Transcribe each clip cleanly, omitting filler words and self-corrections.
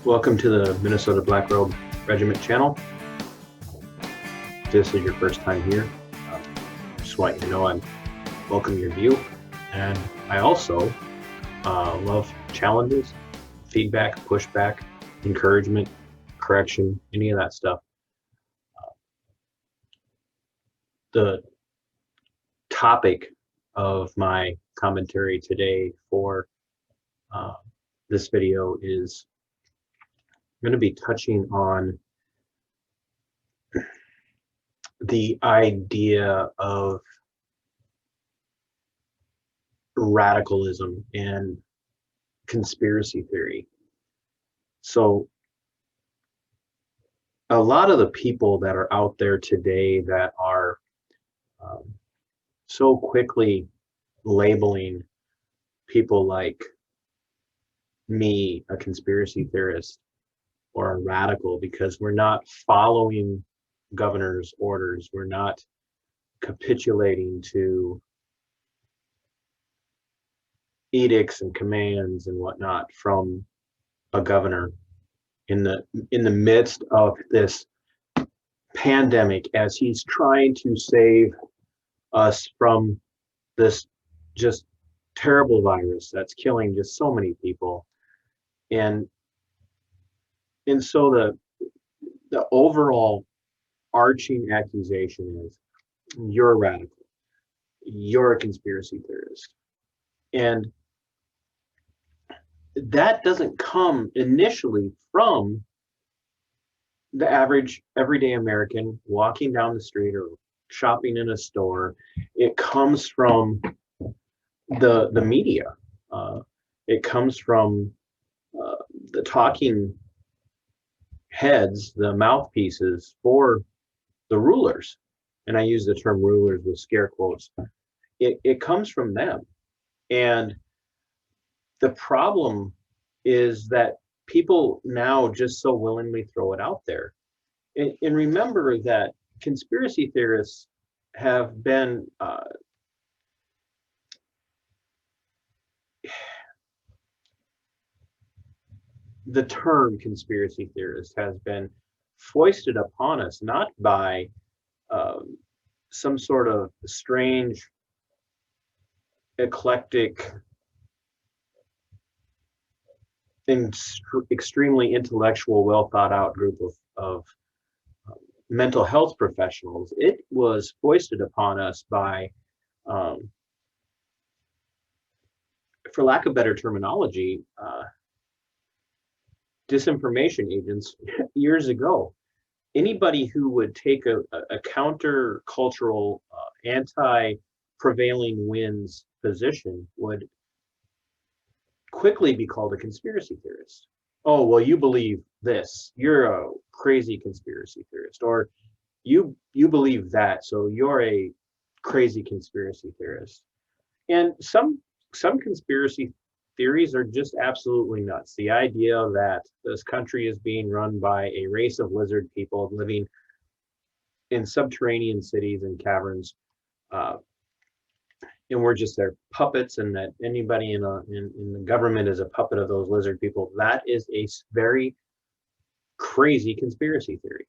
Welcome to the Minnesota Black Robe Regiment channel. If this is your first time here, just want you to know I welcome your view, and I also love challenges, feedback, pushback, encouragement, correction, any of that stuff. The topic of my commentary today for this video is I'm going to be touching on the idea of radicalism and conspiracy theory. So a lot of the people that are out there today that are so quickly labeling people like me a conspiracy theorist or a radical because we're not following governor's orders, we're not capitulating to edicts and commands and whatnot from a governor in the midst of this pandemic, as he's trying to save us from this just terrible virus that's killing just so many people. And so the overall arching accusation is you're a radical, you're a conspiracy theorist. And that doesn't come initially from the average everyday American walking down the street or shopping in a store. It comes from the media. It comes from the talking heads, the mouthpieces for the rulers. And I use the term rulers with scare quotes. It comes from them. And the problem is that people now just so willingly throw it out there. And remember that conspiracy theorists have been the term conspiracy theorist has been foisted upon us not by some sort of strange, eclectic, extremely intellectual, well thought out group of mental health professionals. It was foisted upon us by, for lack of better terminology, disinformation agents years ago. Anybody who would take a counter-cultural, anti-prevailing winds position would quickly be called a conspiracy theorist. Oh, well, you believe this, you're a crazy conspiracy theorist, or you believe that, so you're a crazy conspiracy theorist. And some conspiracy theories are just absolutely nuts. The idea that this country is being run by a race of lizard people living in subterranean cities and caverns, and we're just their puppets, and that anybody in the government is a puppet of those lizard people, that is a very crazy conspiracy theory.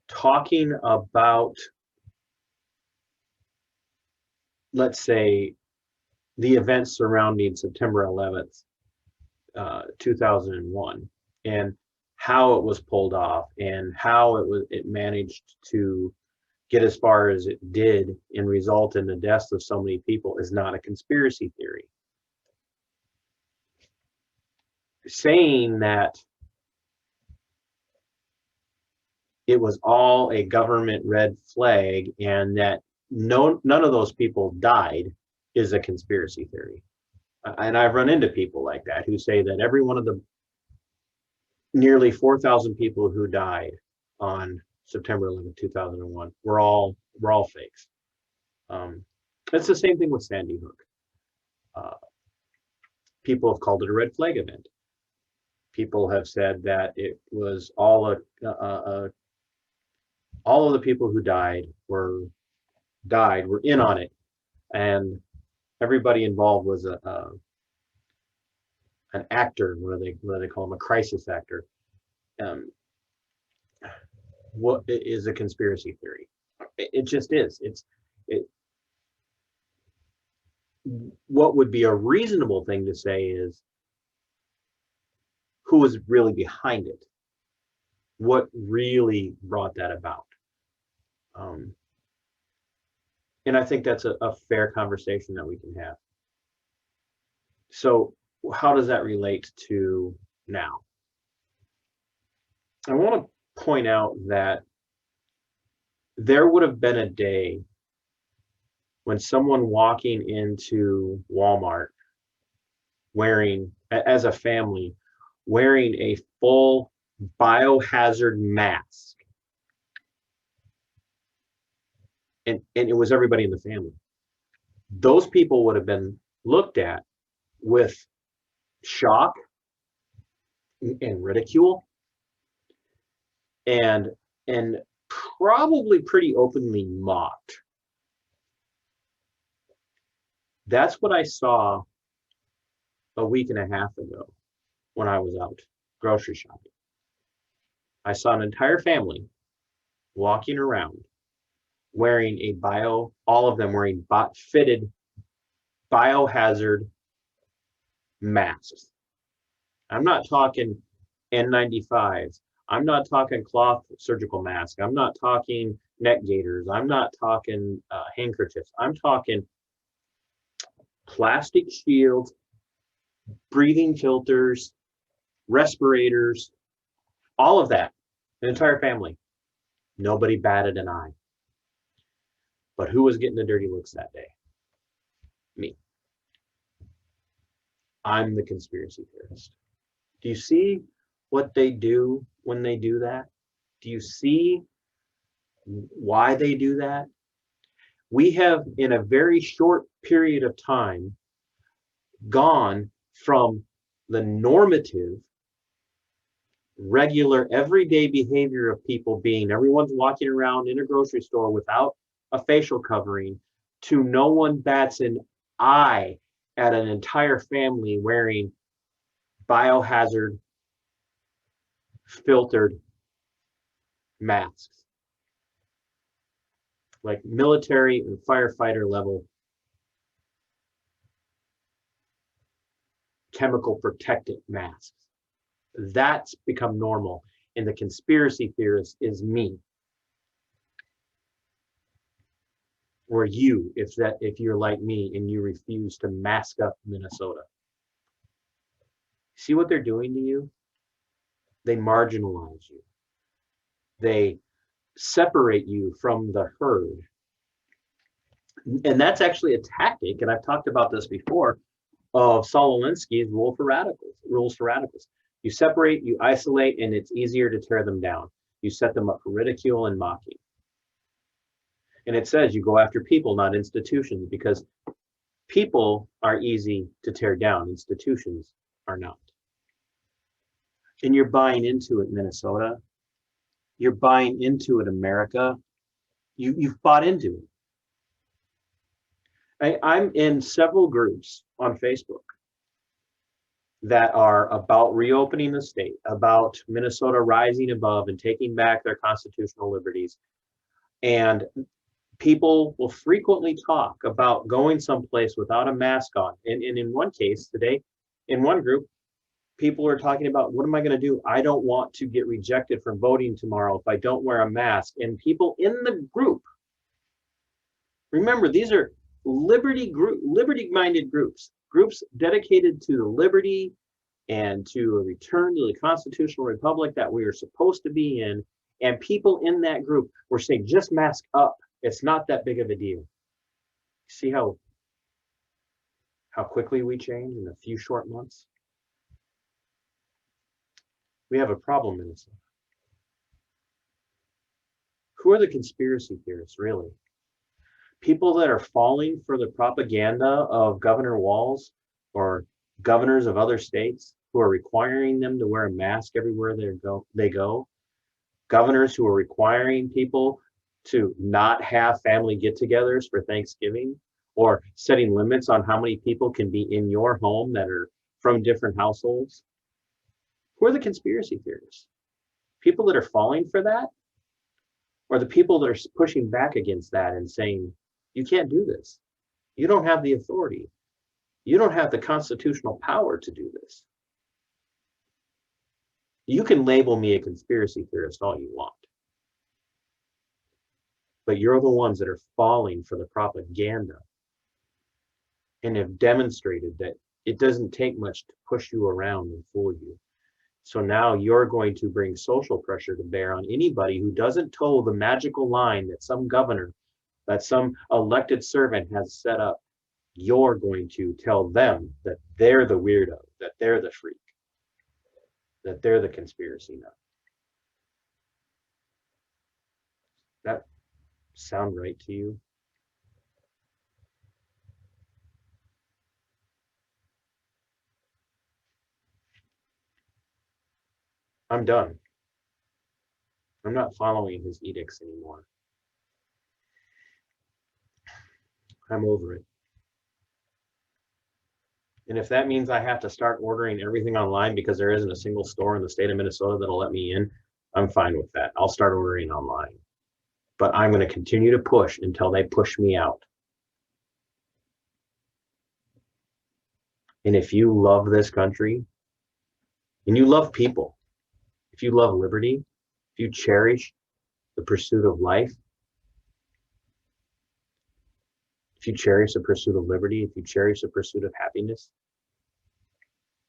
Talking about, let's say, the events surrounding September 11th, 2001, and how it was pulled off and how it managed to get as far as it did and result in the deaths of so many people is not a conspiracy theory. Saying that it was all a government red flag and that none of those people died is a conspiracy theory. And I've run into people like that who say that every one of the nearly 4,000 people who died on September 11, 2001 were all fakes. It's the same thing with Sandy Hook. People have called it a red flag event. People have said that it was all of the people who died were in on it, and everybody involved was an actor, what do they call him, a crisis actor. Um, what is a conspiracy theory? It just is. It. What would be a reasonable thing to say is who was really behind it? What really brought that about? Um, and I think that's a fair conversation that we can have. So, how does that relate to now? I want to point out that there would have been a day when someone walking into Walmart wearing, as a family, wearing a full biohazard mask, and it was everybody in the family. Those people would have been looked at with shock and ridicule, and probably pretty openly mocked. That's what I saw a week and a half ago when I was out grocery shopping. I saw an entire family walking around wearing all of them wearing fitted biohazard masks. I'm not talking N95s. I'm not talking cloth surgical mask. I'm not talking neck gaiters. I'm not talking handkerchiefs. I'm talking plastic shields, breathing filters, respirators, all of that. An entire family. Nobody batted an eye. But who was getting the dirty looks that day? Me. I'm the conspiracy theorist. Do you see what they do when they do that? Do you see why they do that? We have, in a very short period of time, gone from the normative, regular, everyday behavior of people being everyone's walking around in a grocery store without a facial covering, to no one bats an eye at an entire family wearing biohazard filtered masks, like military and firefighter level chemical protectant masks. That's become normal. And the conspiracy theorist is me. Or you, if you're like me and you refuse to mask up Minnesota. See what they're doing to you? They marginalize you. They separate you from the herd. And that's actually a tactic, and I've talked about this before, of Saul Alinsky's rules for radicals. You separate, you isolate, and it's easier to tear them down. You set them up for ridicule and mocking. And it says you go after people, not institutions, because people are easy to tear down. Institutions are not. And you're buying into it, Minnesota. You're buying into it, America. You've bought into it. I'm in several groups on Facebook that are about reopening the state, about Minnesota rising above and taking back their constitutional liberties. And people will frequently talk about going someplace without a mask on. And in one case today, in one group, people are talking about, what am I going to do? I don't want to get rejected from voting tomorrow if I don't wear a mask. And people in the group, remember, these are liberty-minded groups dedicated to the liberty and to a return to the constitutional republic that we are supposed to be in. And people in that group were saying, just mask up. It's not that big of a deal. See how quickly we change in a few short months? We have a problem in this. Who are the conspiracy theorists, really? People that are falling for the propaganda of Governor Walz or governors of other states who are requiring them to wear a mask everywhere they go. Governors who are requiring people to not have family get-togethers for Thanksgiving, or setting limits on how many people can be in your home that are from different households, who are the conspiracy theorists? People that are falling for that, or the people that are pushing back against that and saying, you can't do this. You don't have the authority. You don't have the constitutional power to do this. You can label me a conspiracy theorist all you want, but you're the ones that are falling for the propaganda and have demonstrated that it doesn't take much to push you around and fool you. So now you're going to bring social pressure to bear on anybody who doesn't toe the magical line that some governor, that some elected servant has set up. You're going to tell them that they're the weirdo, that they're the freak, that they're the conspiracy nut. That sound right to you? I'm done. I'm not following his edicts anymore. I'm over it. And if that means I have to start ordering everything online because there isn't a single store in the state of Minnesota that'll let me in, I'm fine with that. I'll start ordering online. But I'm going to continue to push until they push me out. And if you love this country, and you love people, if you love liberty, if you cherish the pursuit of life, if you cherish the pursuit of liberty, if you cherish the pursuit of happiness,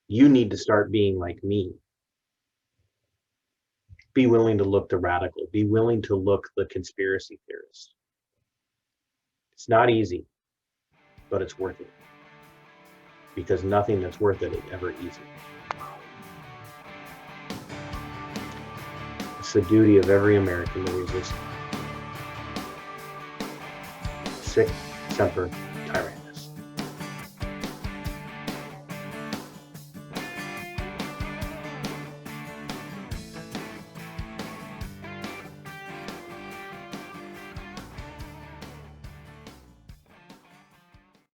you need to start being like me. Be willing to look the radical. Be willing to look the conspiracy theorist. It's not easy, but it's worth it. Because nothing that's worth it is ever easy. It's the duty of every American to resist. Sic semper